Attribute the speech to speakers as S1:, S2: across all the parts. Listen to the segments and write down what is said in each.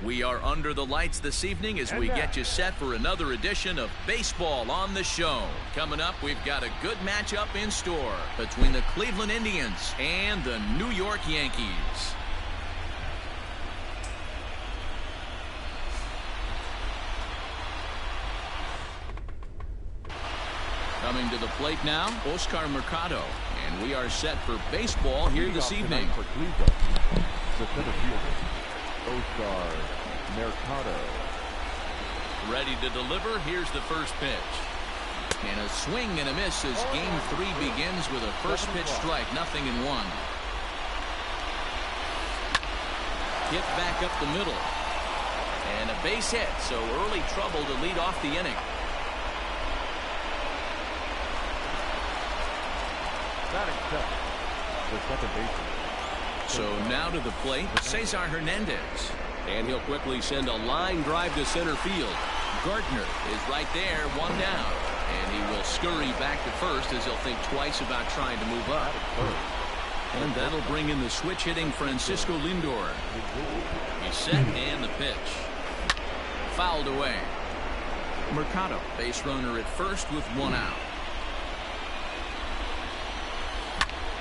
S1: We are under the lights this evening as we get you set for another edition of Baseball on the Show. Coming up, we've got a good matchup in store between the Cleveland Indians and the New York Yankees. Coming to the plate now, Oscar Mercado. And we are set for baseball here this evening.
S2: For Cleveland, the center fielder, Oscar Mercado.
S1: Ready to deliver. Here's the first pitch. And a swing and a miss as game 3 begins with a first pitch strike, 0-1. Hit back up the middle. And a base hit, so early trouble to lead off the inning.
S2: The second baseman.
S1: So now to the plate, Cesar Hernandez. And he'll quickly send a line drive to center field. Gardner is right there, 1 down. And he will scurry back to first as he'll think twice about trying to move up. And that'll bring in the switch hitting Francisco Lindor. He's set and the pitch. Fouled away. Mercado, base runner at first with 1 out.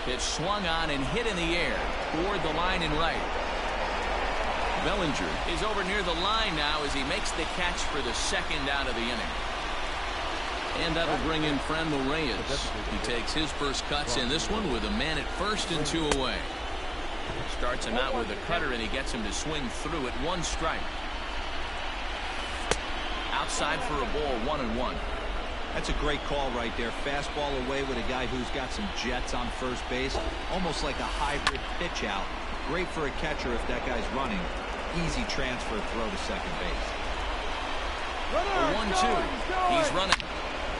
S1: Pitch swung on and hit in the air toward the line and right. Bellinger is over near the line now as he makes the catch for the second out of the inning. And that'll bring in Franmil Reyes. He takes his first cuts in this one with a man at first and 2 away. Starts him out with a cutter and he gets him to swing through at 1 strike. Outside for a ball, 1-1.
S3: That's a great call right there. Fastball away with a guy who's got some jets on first base. Almost like a hybrid pitch out. Great for a catcher if that guy's running. Easy transfer throw to second base.
S1: 1-2. He's running.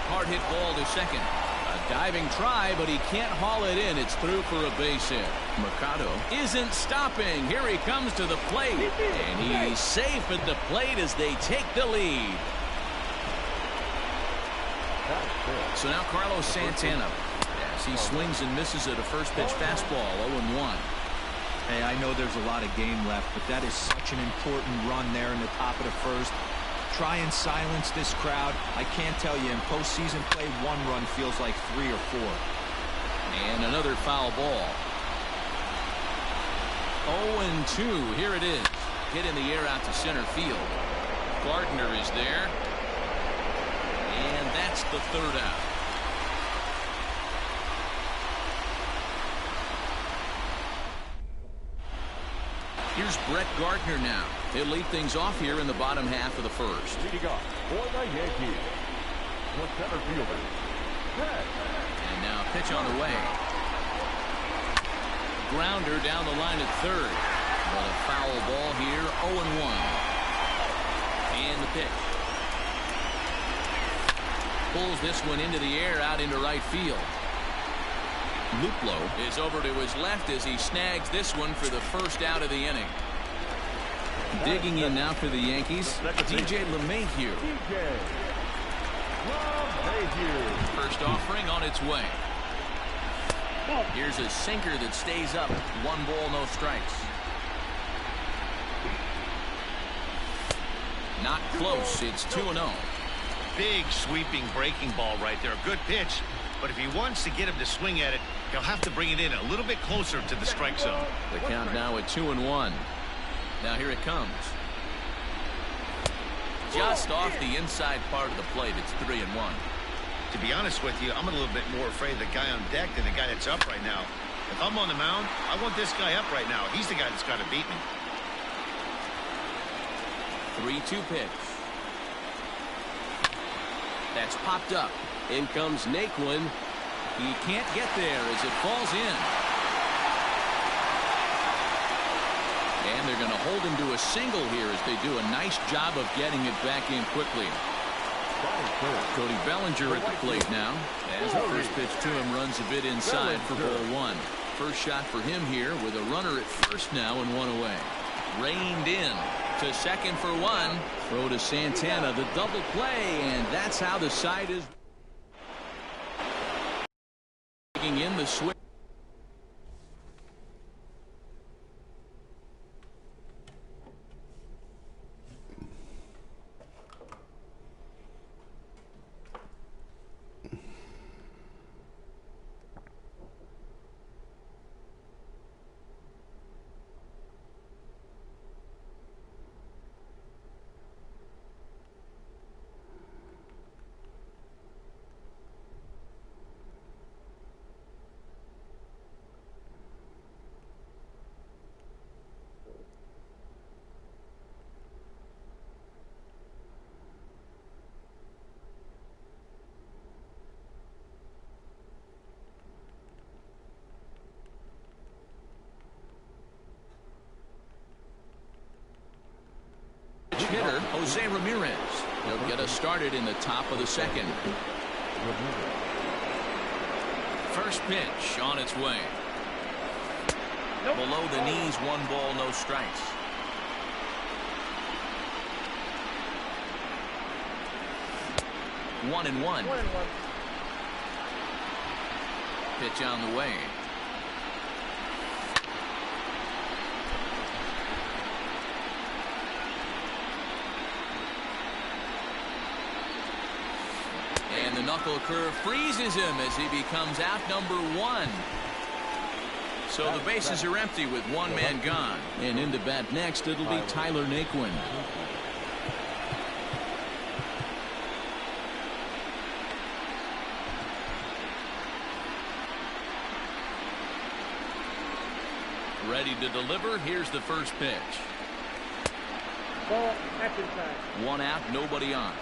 S1: Hard hit ball to second. A diving try, but he can't haul it in. It's through for a base hit. Mercado isn't stopping. Here he comes to the plate. And he's safe at the plate as they take the lead. So now Carlos Santana, as he swings and misses at a first pitch fastball, 0-1.
S3: Hey, I know there's a lot of game left, but that is such an important run there in the top of the first. Try and silence this crowd. I can't tell you, in postseason play, 1 run feels like 3 or 4.
S1: And another foul ball. 0-2. Here it is. Hit in the air out to center field. Gardner is there. And that's the 3rd out. Here's Brett Gardner now. He'll lead things off here in the bottom half of the first.
S2: Leading off for the Yankees, the center fielder, Brett.
S1: And now pitch on the way. Grounder down the line at third. But a foul ball here, 0-1. And the pitch. Pulls this one into the air out into right field. Luplow is over to his left as he snags this one for the first out of the inning. Digging in now for the Yankees, DJ LeMahieu. First offering on its way. Here's a sinker that stays up. 1 ball, no strikes. Not close. It's 2-0.
S4: Big sweeping breaking ball right there. A good pitch, but if he wants to get him to swing at it, he'll have to bring it in a little bit closer to the strike zone.
S1: The count now at 2-1. Now here it comes. Just off the inside part of the plate. It's 3-1.
S4: To be honest with you, I'm a little bit more afraid of the guy on deck than the guy that's up right now. If I'm on the mound, I want this guy up right now. He's the guy that's got to beat me.
S1: 3-2 pitch. That's popped up. In comes Naquin. He can't get there as it falls in. And they're going to hold him to a single here as they do a nice job of getting it back in quickly. Cody Bellinger at the plate now. As the first pitch to him runs a bit inside for ball 1. First shot for him here with a runner at first now and 1 away. Reined in to second for 1. Throw to Santana, the double play, and that's how the side is. Taking in the switch. Jose Ramirez. He'll get us started in the top of the second. First pitch on its way. Below the knees, 1 ball, no strikes. One and one. Pitch on the way. And the knuckle curve freezes him as he becomes out number 1. So the bases are empty with 1 man gone. And into bat next, it'll be Tyler Naquin. Ready to deliver. Here's the first pitch.
S5: Ball, action time.
S1: 1 out, nobody on.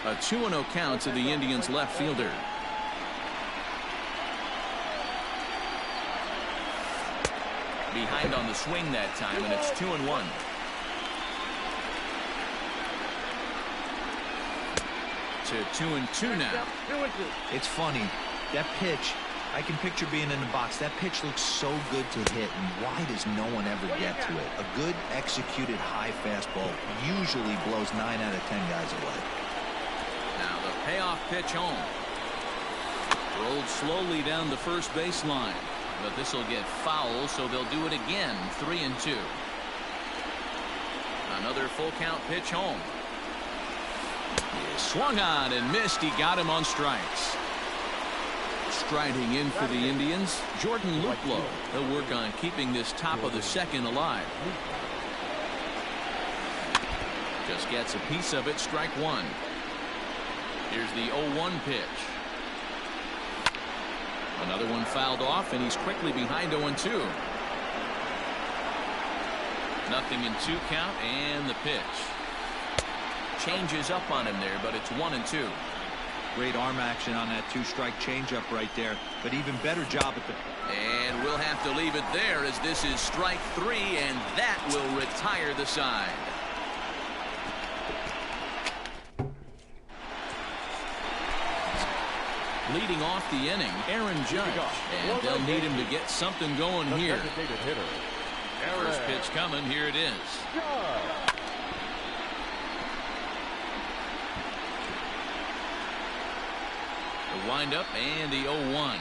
S1: A 2-0 count to the Indians left fielder. Behind on the swing that time, and it's 2-1. To 2-2 now.
S5: 2-2.
S3: It's funny. That pitch, I can picture being in the box. That pitch looks so good to hit, and why does no one ever get to it? A good executed high fastball usually blows 9 out of 10 guys away.
S1: Now the payoff pitch home. Rolled slowly down the first baseline, but this will get foul, so they'll do it again. 3-2. Another full count pitch home. He swung on and missed. He got him on strikes. Striding in for the Indians, Jordan Luplow. He'll work on keeping this top of the second alive. Just gets a piece of it. Strike 1. Here's the 0-1 pitch. Another one fouled off, and he's quickly behind 0-2. Nothing in 2 count, and the pitch. Changes up on him there, but it's 1-2.
S3: Great arm action on that 2-strike changeup right there, but even better job at the...
S1: And we'll have to leave it there as this is strike 3, and that will retire the side. Leading off the inning, Aaron Judge, and they'll need him to get something going here. First pitch coming, here it is. The windup and the 0-1.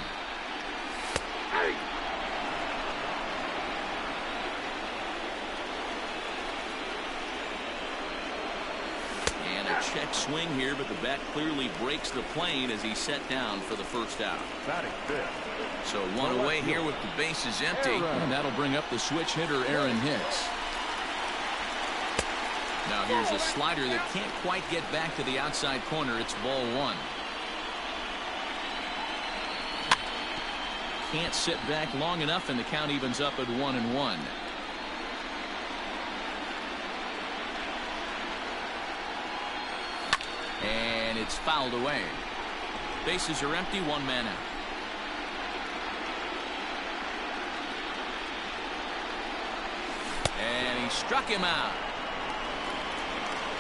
S1: And a check swing here, but the bat clearly breaks the plane as he's set down for the first out. So 1 away here with the bases empty, and that'll bring up the switch hitter Aaron Hicks. Now here's a slider that can't quite get back to the outside corner. It's ball 1. Can't sit back long enough, and the count evens up at 1-1. And it's fouled away. Bases are empty, 1 man out. And he struck him out.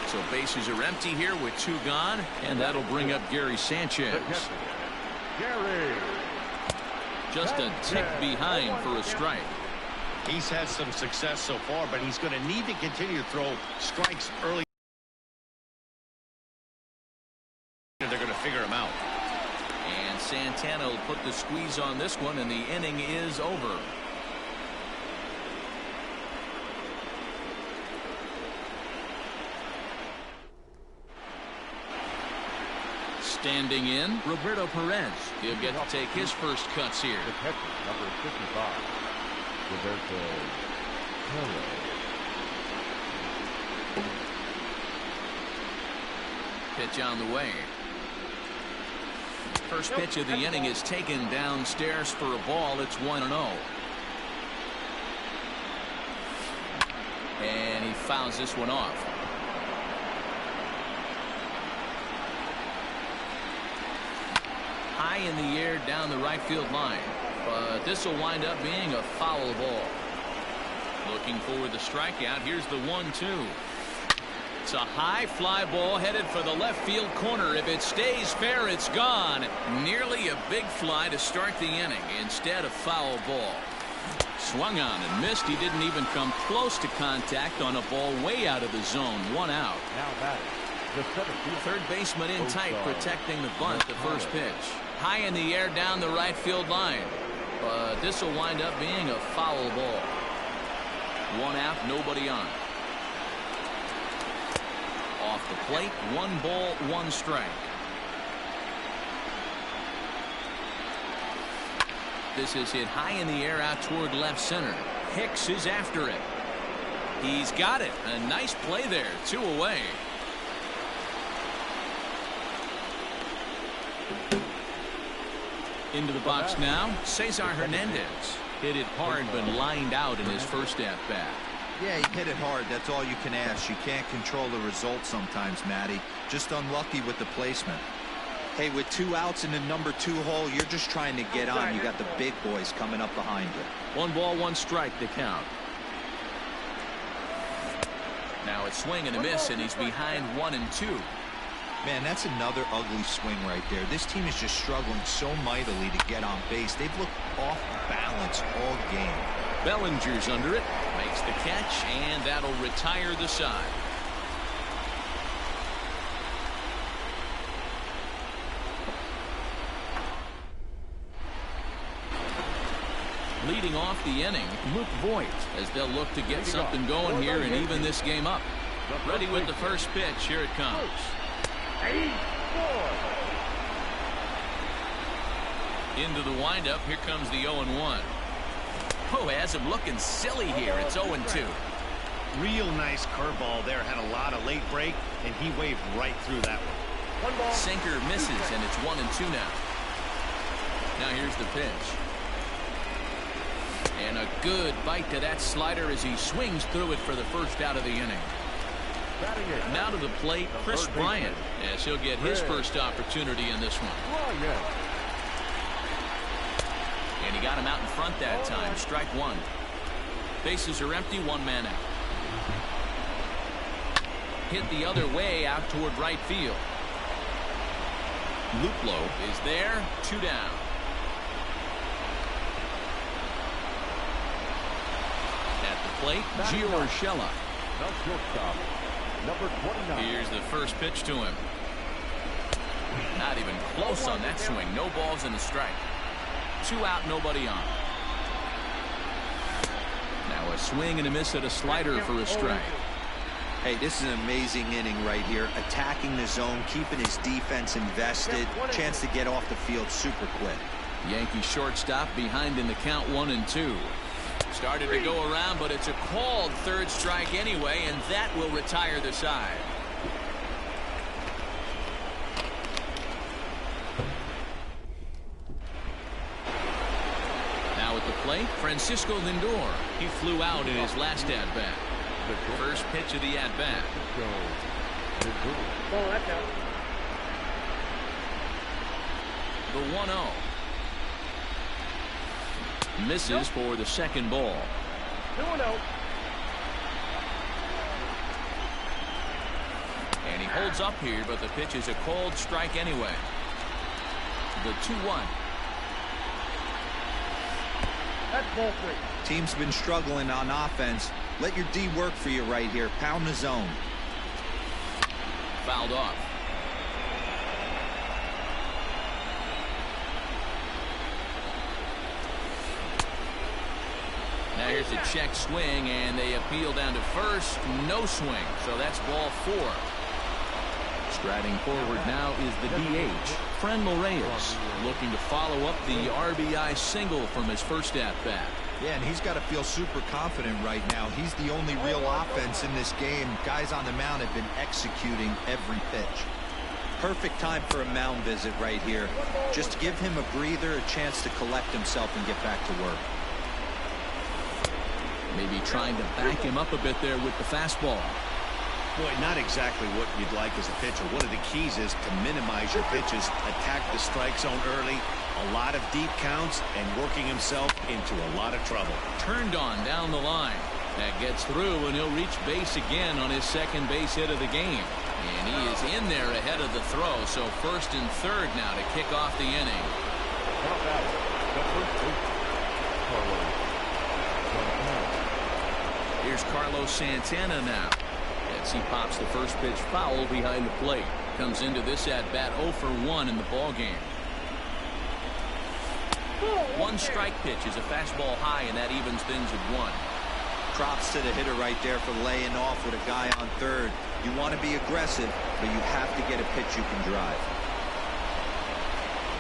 S1: So bases are empty here with 2 gone, and that'll bring up Gary Sanchez.
S2: Gary.
S1: Just a tick behind for a strike.
S4: He's had some success so far, but he's going to need to continue to throw strikes early. They're going to figure him out.
S1: And Santana will put the squeeze on this one, and the inning is over. Standing in, Roberto Perez. He'll get to take his first cuts here.
S2: The catcher, number 55, Roberto Perez.
S1: Pitch on the way. First pitch of the inning is taken downstairs for a ball. It's 1-0. And he fouls this one off. High in the air down the right field line, but this will wind up being a foul ball. Looking for the strikeout. Here's the 1-2. It's a high fly ball headed for the left field corner. If it stays fair, it's gone. Nearly a big fly to start the inning. Instead, a foul ball. Swung on and missed. He didn't even come close to contact on a ball way out of the zone. 1 out.
S2: Now batting, the center fielder.
S1: Third baseman in tight, protecting the bunt. The first pitch. High in the air down the right field line. But this will wind up being a foul ball. 1 out, nobody on. Off the plate, 1 ball, 1 strike. This is hit high in the air out toward left center. Hicks is after it. He's got it. A nice play there. 2 away. Into the box now, Cesar Hernandez. Hit it hard, but lined out in his first at-bat.
S3: Yeah, he hit it hard. That's all you can ask. You can't control the result sometimes, Matty. Just unlucky with the placement. Hey, with 2 outs in the number 2 hole, you're just trying to get on. You got the big boys coming up behind you.
S1: 1 ball, 1 strike to count. Now a swing and a miss, and he's behind 1-2.
S3: Man, that's another ugly swing right there. This team is just struggling so mightily to get on base. They've looked off balance all game.
S1: Bellinger's under it, makes the catch, and that'll retire the side. Leading off the inning, Luke Voigt, as they'll look to get something going here and even this game up. Ready with the first pitch. Here it comes. Into the windup. Here comes the 0-1. Oh, has him looking silly here. It's 0-2.
S4: Real nice curveball there. Had a lot of late break, and he waved right through that one.
S1: Sinker misses, and it's 1-2 now. Now here's the pitch. And a good bite to that slider as he swings through it for the first out of the inning. Now to the plate, Chris Bryant, as he'll get his first opportunity in this one. And he got him out in front that time. Strike 1. Bases are empty. 1 man out. Hit the other way out toward right field. Luplow is there. 2 down. At the plate, Gio Urshela.
S2: Number 29.
S1: Here's the first pitch to him. Not even close on that swing. No balls and a strike. 2 out, nobody on. Now a swing and a miss at a slider for a strike.
S3: Hey, this is an amazing inning right here. Attacking the zone, keeping his defense invested. Chance to get off the field super quick.
S1: Yankee shortstop behind in the count. 1-2. Started to go around, but it's a called third strike anyway, and that will retire the side. Now at the plate, Francisco Lindor. He flew out in his last at-bat. First pitch of the at-bat. The 1-0. Misses for the second ball.
S2: 2-0.
S1: And he holds up here, but the pitch is a called strike anyway. The 2-1.
S2: That's ball 3.
S3: Team's been struggling on offense. Let your D work for you right here. Pound the zone.
S1: Fouled off. Now here's a check swing, and they appeal down to first. No swing, so that's ball 4. Striding forward now is the DH, Franmil Reyes, looking to follow up the RBI single from his first at-bat.
S3: Yeah, and he's got to feel super confident right now. He's the only real offense in this game. Guys on the mound have been executing every pitch. Perfect time for a mound visit right here. Just to give him a breather, a chance to collect himself and get back to work.
S1: Maybe trying to back him up a bit there with the fastball.
S4: Boy, not exactly what you'd like as a pitcher. One of the keys is to minimize your pitches, attack the strike zone early, a lot of deep counts, and working himself into a lot of trouble.
S1: Turned on down the line. That gets through, and he'll reach base again on his second base hit of the game. And he is in there ahead of the throw, so first and third now to kick off the inning. Here's Carlos Santana now, as he pops the first pitch foul behind the plate. Comes into this at-bat 0 for 1 in the ballgame. One strike pitch is a fastball high, and that evens things at 1.
S3: Props to the hitter right there for laying off with a guy on third. You want to be aggressive, but you have to get a pitch you can drive.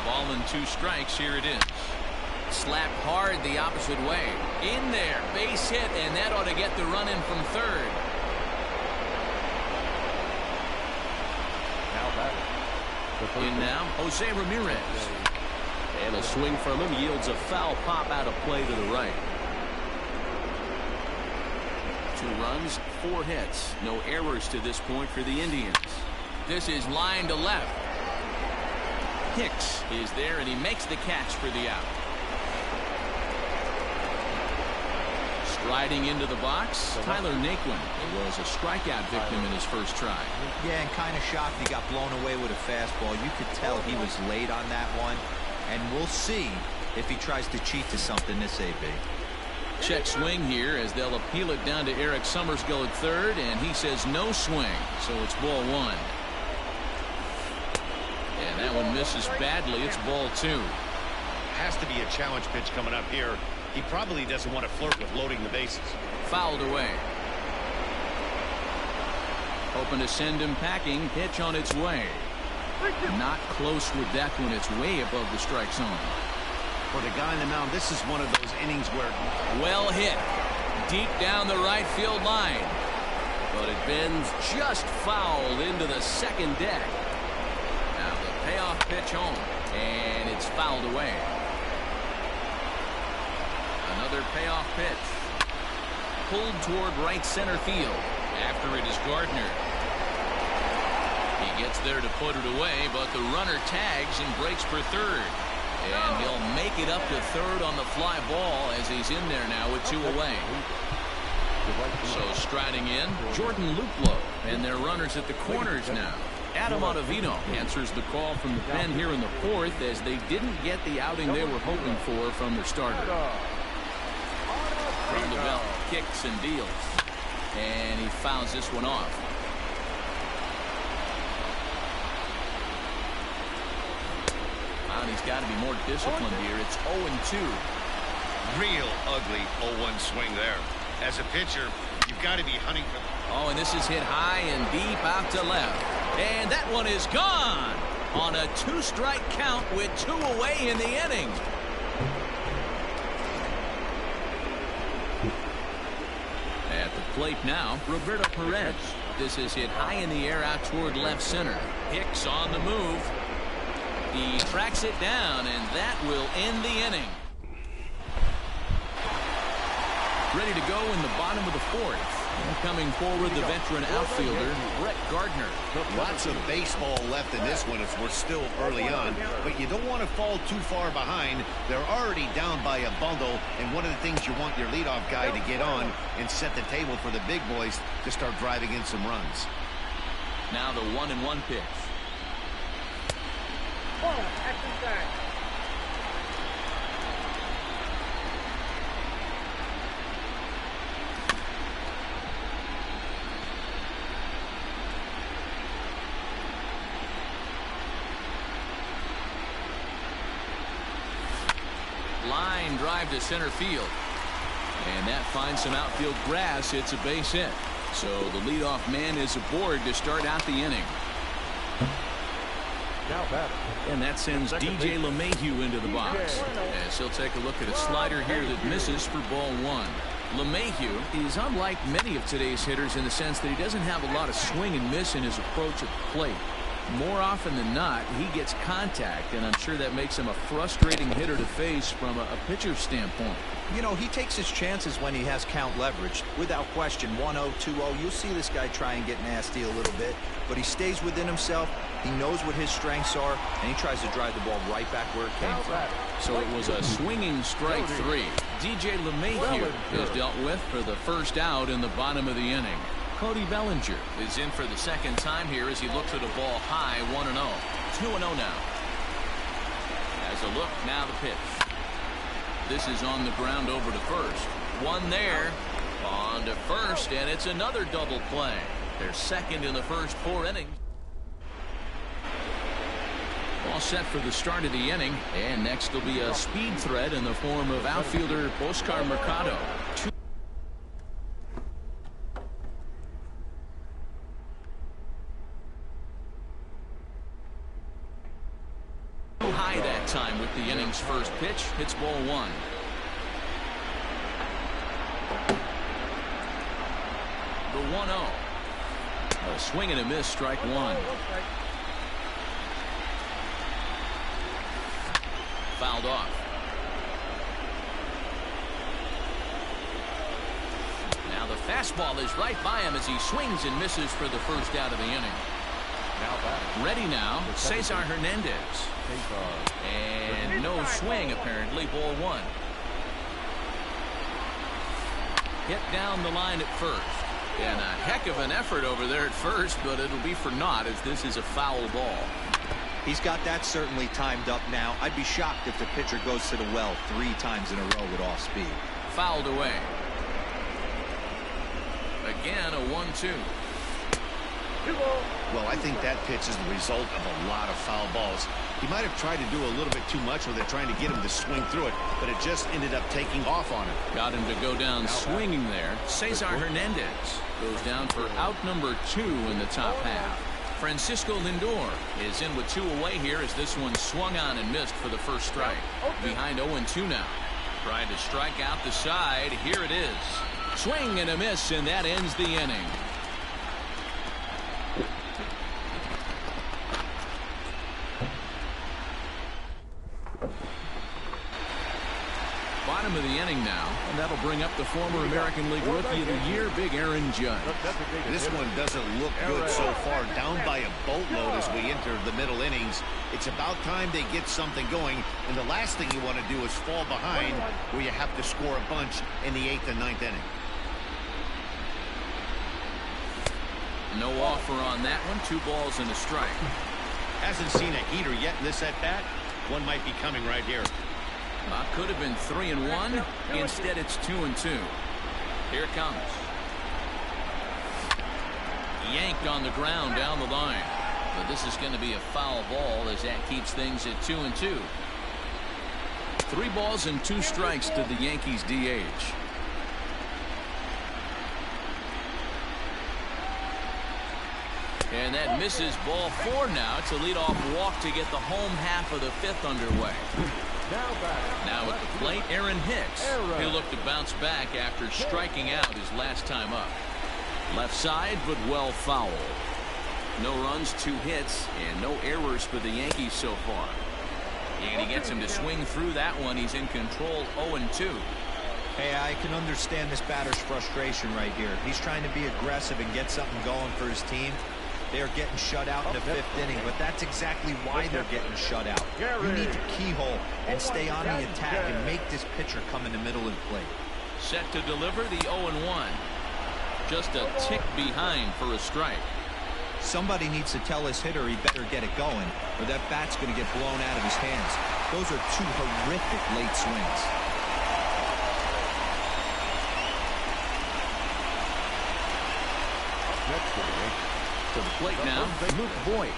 S1: Ball and 2 strikes. Here it is. Slapped hard the opposite way. In there. Base hit, and that ought to get the run in from third. In now, Jose Ramirez. And a swing from him yields a foul pop out of play to the right. 2 runs, 4 hits. No errors to this point for the Indians. This is line to left. Hicks is there, and he makes the catch for the out. Striding into the box, Tyler Naquin was a strikeout victim in his first try.
S3: Yeah, and kind of shocked he got blown away with a fastball. You could tell he was late on that one. And we'll see if he tries to cheat to something this AB.
S1: Check swing here as they'll appeal it down to Eric Summersgill at third, and he says no swing, so it's ball 1. And that one misses badly. It's ball 2.
S4: Has to be a challenge pitch coming up here. He probably doesn't want to flirt with loading the bases.
S1: Fouled away. Hoping to send him packing. Pitch on its way. Not close with that one. It's way above the strike zone.
S4: For the guy on the mound, this is one of those innings where...
S1: Well hit. Deep down the right field line. But it bends just foul into the second deck. Now the payoff pitch home. And it's fouled away. Another payoff pitch. Pulled toward right center field. After it is Gardner. He gets there to put it away, but the runner tags and breaks for third. And he'll make it up to third on the fly ball as he's in there now with 2 away. So striding in, Jordan Luplow, and their runners at the corners now. Adam Ottavino answers the call from the pen here in the 4th as they didn't get the outing they were hoping for from their starter. From the belt, kicks and deals. And he fouls this one off. He's got to be more disciplined here. It's 0-2.
S4: Real ugly 0-1 swing there. As a pitcher, you've got to be hunting for...
S1: Oh, and this is hit high and deep out to left. And that one is gone on a 2-strike count with 2 away in the inning. At the plate now, Roberto Perez. This is hit high in the air out toward left center. Hicks on the move. He tracks it down, and that will end the inning. Ready to go in the bottom of the 4th. And coming forward, the veteran outfielder, Brett Gardner.
S4: Lots of baseball left in this one as we're still early on, but you don't want to fall too far behind. They're already down by a bundle, and one of the things you want your leadoff guy to get on and set the table for the big boys to start driving in some runs.
S1: Now the 1-1 pitch. Line drive to center field. And that finds some outfield grass. It's a base hit. So the leadoff man is aboard to start out the inning. And that sends DJ LeMahieu into the box. As he'll take a look at a slider here that misses for ball 1. LeMahieu is unlike many of today's hitters in the sense that he doesn't have a lot of swing and miss in his approach at the plate. More often than not, he gets contact, and I'm sure that makes him a frustrating hitter to face from a pitcher's standpoint.
S3: You know, he takes his chances when he has count leveraged. Without question, 1-0, 2-0, you'll see this guy try and get nasty a little bit, but he stays within himself. He knows what his strengths are, and he tries to drive the ball right back where it came from.
S1: So it was a swinging strike 3. DJ LeMahieu is dealt with for the first out in the bottom of the inning. Cody Bellinger is in for the second time here as he looks at a ball high, 1-0. 2-0 now. As a look, now the pitch. This is on the ground over to first. One there. On to first, and it's another double play. They're second in the first 4 innings. All set for the start of the inning, and next will be a speed threat in the form of outfielder Oscar Mercado. High that time with the inning's first pitch. Hits ball 1. The 1-0. A swing and a miss, strike 1. Fouled off. Now the fastball is right by him as he swings and misses for the first out of the inning. Ready now, Cesar Hernandez. And no swing, apparently. Ball 1. Hit down the line at first. And a heck of an effort over there at first, but it'll be for naught as this is a foul ball.
S3: He's got that certainly timed up now. I'd be shocked if the pitcher goes to the well 3 times in a row with off speed.
S1: Fouled away. Again, a 1-2.
S4: Well, I think that pitch is the result of a lot of foul balls. He might have tried to do a little bit too much with it, trying to get him to swing through it, but it just ended up taking off on him.
S1: Got him to go down swinging there. Cesar Hernandez goes down for out number 2 in the top half. Francisco Lindor is in with 2 away here as this one swung on and missed for the first strike. Behind 0-2 now. Trying to strike out the side. Here it is. Swing and a miss, and that ends the inning. Bottom of the inning now, and that'll bring up the former American League Rookie of the Year, Big Aaron Judge.
S4: This one doesn't look good so far. Down by a boatload as we enter the middle innings. It's about time they get something going, and the last thing you want to do is fall behind where you have to score a bunch in the 8th and 9th inning.
S1: No offer on that one. 2 balls and a strike.
S4: Hasn't seen a heater yet in this at-bat. One might be coming right here.
S1: Could have been 3-1. Instead, it's 2-2. Here it comes. Yanked on the ground down the line. But this is going to be a foul ball as that keeps things at 2-2. 3 balls and 2 strikes to the Yankees DH. And that misses. Ball 4 now. It's a leadoff walk to get the home half of the 5th underway. Now at the plate, Aaron Hicks. He'll look to bounce back after striking out his last time up. Left side, but well fouled. No runs, 2 hits, and no errors for the Yankees so far. And he gets him to swing through that one. He's in control, 0-2.
S3: Hey, I can understand this batter's frustration right here. He's trying to be aggressive and get something going for his team. They're getting shut out in the 5th inning, but that's exactly why they're getting shut out. You need to keyhole and stay on the attack and make this pitcher come in the middle and play.
S1: Set to deliver the 0-1. Just a tick behind for a strike.
S3: Somebody needs to tell his hitter he better get it going, or that bat's going to get blown out of his hands. Those are 2 horrific late swings.
S1: To the plate now, Luke Voigt,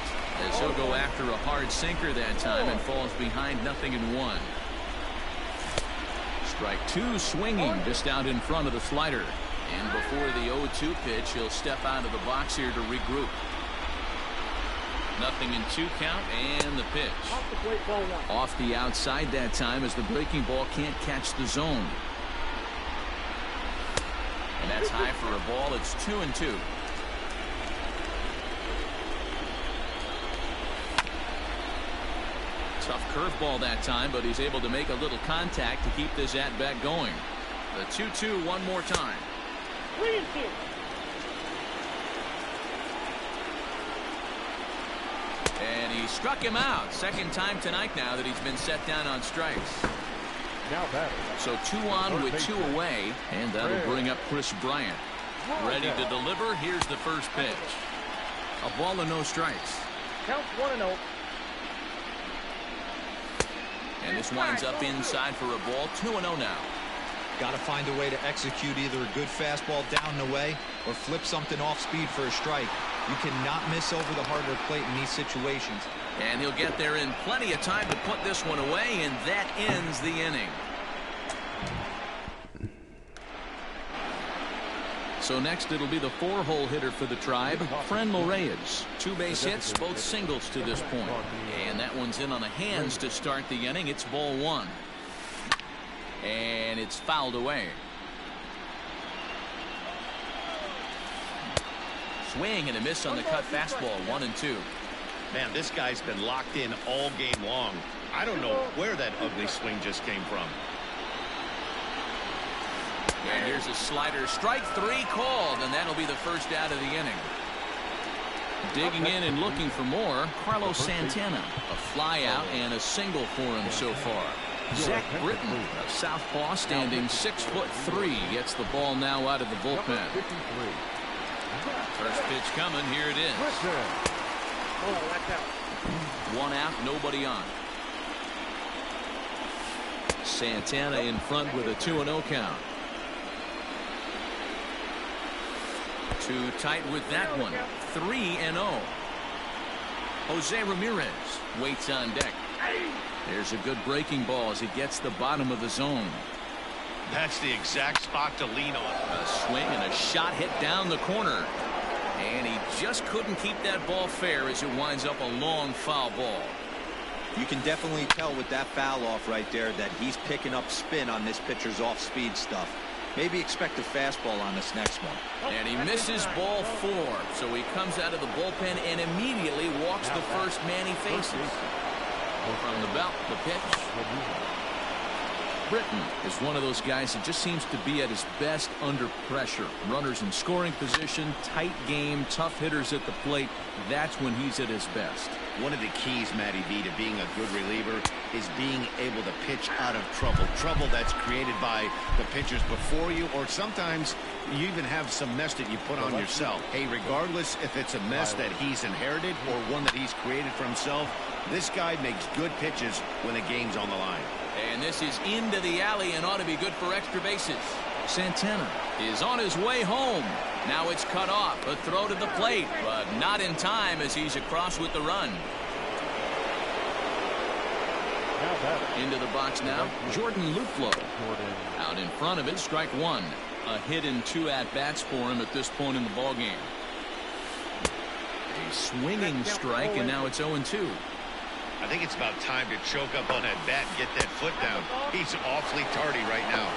S1: as he'll go after a hard sinker that time and falls behind 0-1. Strike 2 swinging just out in front of the slider. And before the 0-2 pitch, he'll step out of the box here to regroup. 0-2 count, and the pitch. Off the outside that time as the breaking ball can't catch the zone. And that's high for a ball. It's 2-2. Curveball that time, but he's able to make a little contact to keep this at-bat going. The 2-2 one more time.
S5: 3-2.
S1: And he struck him out. Second time tonight now that he's been set down on strikes.
S2: Now batting.
S1: So 2 on with 2 away, and that'll bring up Chris Bryant. Ready to deliver. Here's the first pitch. A ball and no strikes.
S5: Count 1-0.
S1: And this winds up inside for a ball. 2-0 now.
S3: Got to find a way to execute either a good fastball down and away or flip something off speed for a strike. You cannot miss over the heart of the plate in these situations.
S1: And he'll get there in plenty of time to put this one away, and that ends the inning. So next it'll be the 4-hole hitter for the Tribe, Franmil Reyes. 2 base hits, both singles to this point. And that one's in on the hands to start the inning. It's ball 1. And it's fouled away. Swing and a miss on the cut fastball. 1-2.
S4: Man, this guy's been locked in all game long. I don't know where that ugly swing just came from.
S1: And here's a slider. Strike 3 called, and that'll be the first out of the inning. Digging in and looking for more, Carlos Santana. A fly out and a single for him so far. Zach Britton, a southpaw, standing 6'3", gets the ball now out of the bullpen. First pitch coming. Here it is. 1 out, nobody on. Santana in front with a 2-0 count. Too tight with that one. 3-0. Jose Ramirez waits on deck. There's a good breaking ball as he gets the bottom of the zone.
S4: That's the exact spot to lean on.
S1: A swing and a shot hit down the corner. And he just couldn't keep that ball fair as it winds up a long foul ball.
S3: You can definitely tell with that foul off right there that he's picking up spin on this pitcher's off-speed stuff. Maybe expect a fastball on this next one.
S1: And he misses ball 4. So he comes out of the bullpen and immediately walks the first man he faces. From the belt, the pitch. Britton is one of those guys that just seems to be at his best under pressure. Runners in scoring position, tight game, tough hitters at the plate. That's when he's at his best.
S4: One of the keys, Matty V, to being a good reliever is being able to pitch out of trouble. Trouble that's created by the pitchers before you, or sometimes you even have some mess that you put on yourself. Hey, regardless if it's a mess that he's inherited or one that he's created for himself, this guy makes good pitches when the game's on the line.
S1: And this is into the alley and ought to be good for extra bases. Santana is on his way home. Now it's cut off. A throw to the plate, but not in time as he's across with the run. Into the box now, Jordan Luflo. Out in front of it, strike 1. A hit in 2 at-bats for him at this point in the ballgame. A swinging strike, and now it's 0-2.
S4: I think it's about time to choke up on that bat and get that foot down. He's awfully tardy right now.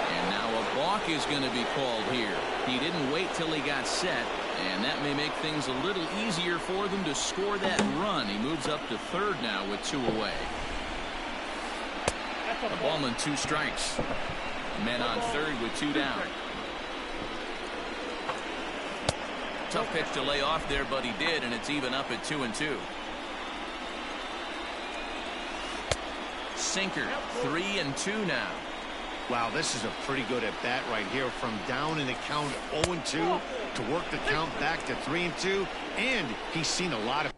S1: And now a balk is going to be called here. He didn't wait till he got set, and that may make things a little easier for them to score that run. He moves up to third now with 2 away. A ball and 2 strikes. Men on third with 2 down. Tough pitch to lay off there, but he did, and it's even up at 2-2. Sinker, 3-2 now.
S4: Wow, this is a pretty good at bat right here, from down in the count 0-2 to work the count back to 3-2, and he's seen a lot of